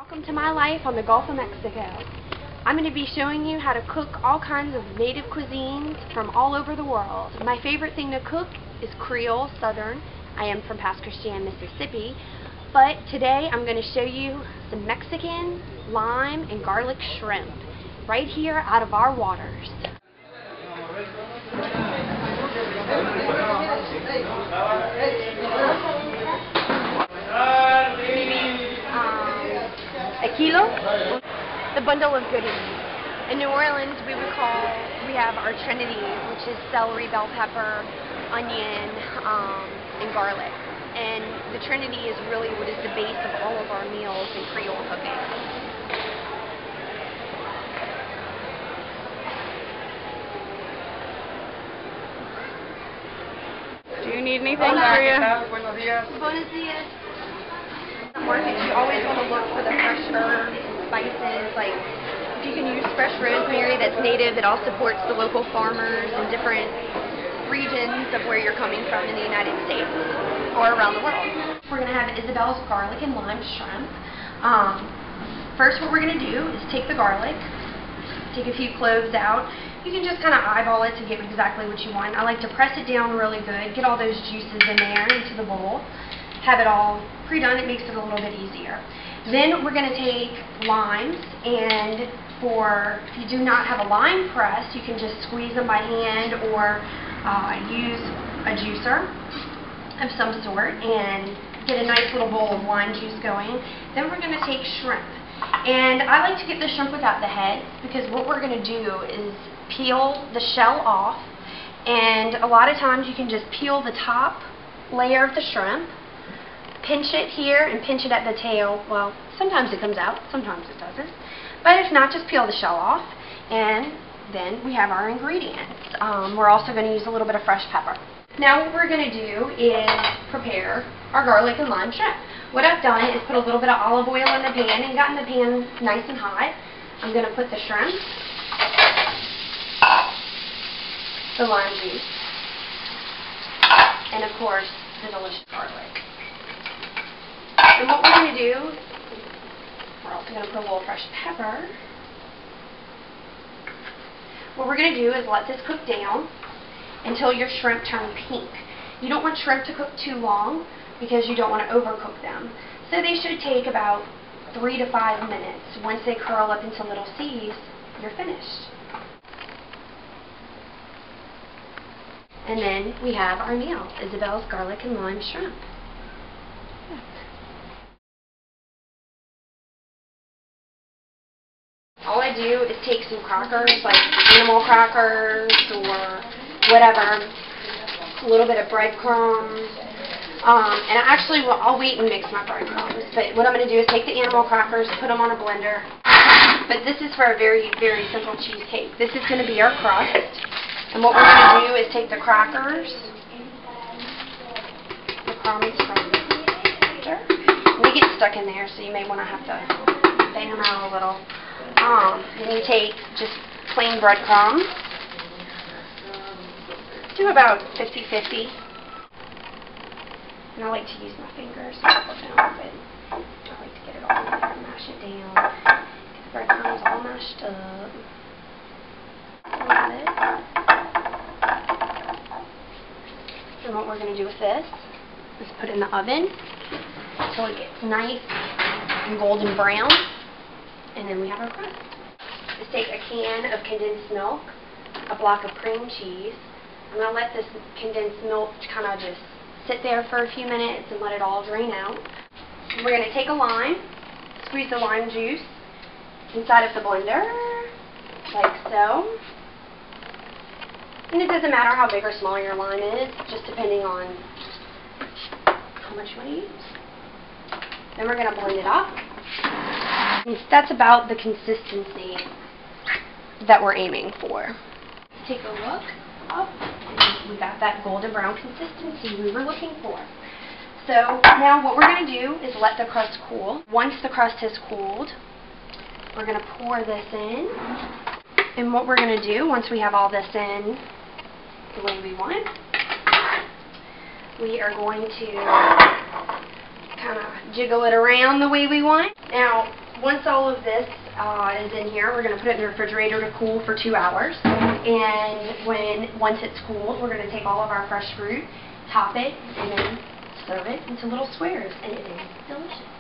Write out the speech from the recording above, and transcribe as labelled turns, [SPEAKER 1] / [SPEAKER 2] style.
[SPEAKER 1] Welcome to my life on the Gulf of Mexico. I'm going to be showing you how to cook all kinds of native cuisines from all over the world. My favorite thing to cook is Creole Southern. I am from Pass Christian, Mississippi, but today I'm going to show you some Mexican lime and garlic shrimp right here out of our waters. A kilo, the bundle of goodies. In New Orleans, we have our Trinity, which is celery, bell pepper, onion, and garlic. And the Trinity is really what is the base of all of our meals in Creole cooking.
[SPEAKER 2] Do you need anything for you?
[SPEAKER 1] Buenos dias. Markets, you always want to look for the fresh herbs and spices. Like, if you can use fresh rosemary that's native, it all supports the local farmers in different regions of where you're coming from in the United States or around the world. We're going to have Isabel's garlic and lime shrimp. First, what we're going to do is take the garlic, take a few cloves out. You can just kind of eyeball it to get exactly what you want. I like to press it down really good, get all those juices in there into the bowl. Have it all pre-done, it makes it a little bit easier. Then we're going to take limes, and if you do not have a lime press, you can just squeeze them by hand or use a juicer of some sort and get a nice little bowl of lime juice going. Then we're going to take shrimp. And I like to get the shrimp without the head, because what we're going to do is peel the shell off, and a lot of times you can just peel the top layer of the shrimp, pinch it here and pinch it at the tail. Well, sometimes it comes out, sometimes it doesn't. But if not, just peel the shell off, and then we have our ingredients. We're also going to use a little bit of fresh pepper. Now what we're going to do is prepare our garlic and lime shrimp. What I've done is put a little bit of olive oil in the pan and gotten the pan nice and hot. I'm going to put the shrimp, the lime juice, and of course the delicious garlic. And what we're going to do, we're also going to put a little fresh pepper. What we're going to do is let this cook down until your shrimp turn pink. You don't want shrimp to cook too long because you don't want to overcook them. So they should take about 3 to 5 minutes. Once they curl up into little C's, you're finished. And then we have our meal, Isabel's garlic and lime shrimp. All I do is take some crackers, like animal crackers or whatever, a little bit of breadcrumbs, and I'll wait and mix my breadcrumbs, but what I'm going to do is take the animal crackers, put them on a blender. But this is for a very, very simple cheesecake. This is going to be our crust, and what we're going to do is take the crackers, the crumbs from the blender, and they get stuck in there, so you may want to have to bang them out a little. Then you take just plain breadcrumbs, do about 50-50, and I like to use my fingers to put them, but I like to get it all in there and mash it down, get the breadcrumbs all mashed up, and what we're going to do with this is put it in the oven until it gets nice and golden brown. And then we have our crust. Just take a can of condensed milk, a block of cream cheese. I'm going to let this condensed milk kind of just sit there for a few minutes and let it all drain out. We're going to take a lime, squeeze the lime juice inside of the blender, like so. And it doesn't matter how big or small your lime is, just depending on how much you want to use. Then we're going to blend it up. That's about the consistency that we're aiming for. Take a look up, and we got that golden brown consistency we were looking for. So now what we're going to do is let the crust cool. Once the crust has cooled, we're going to pour this in. And what we're going to do, once we have all this in the way we want, we are going to kind of jiggle it around the way we want. Now, once all of this is in here, we're going to put it in the refrigerator to cool for 2 hours. And once it's cooled, we're going to take all of our fresh fruit, top it, and then serve it into little squares. And it is delicious.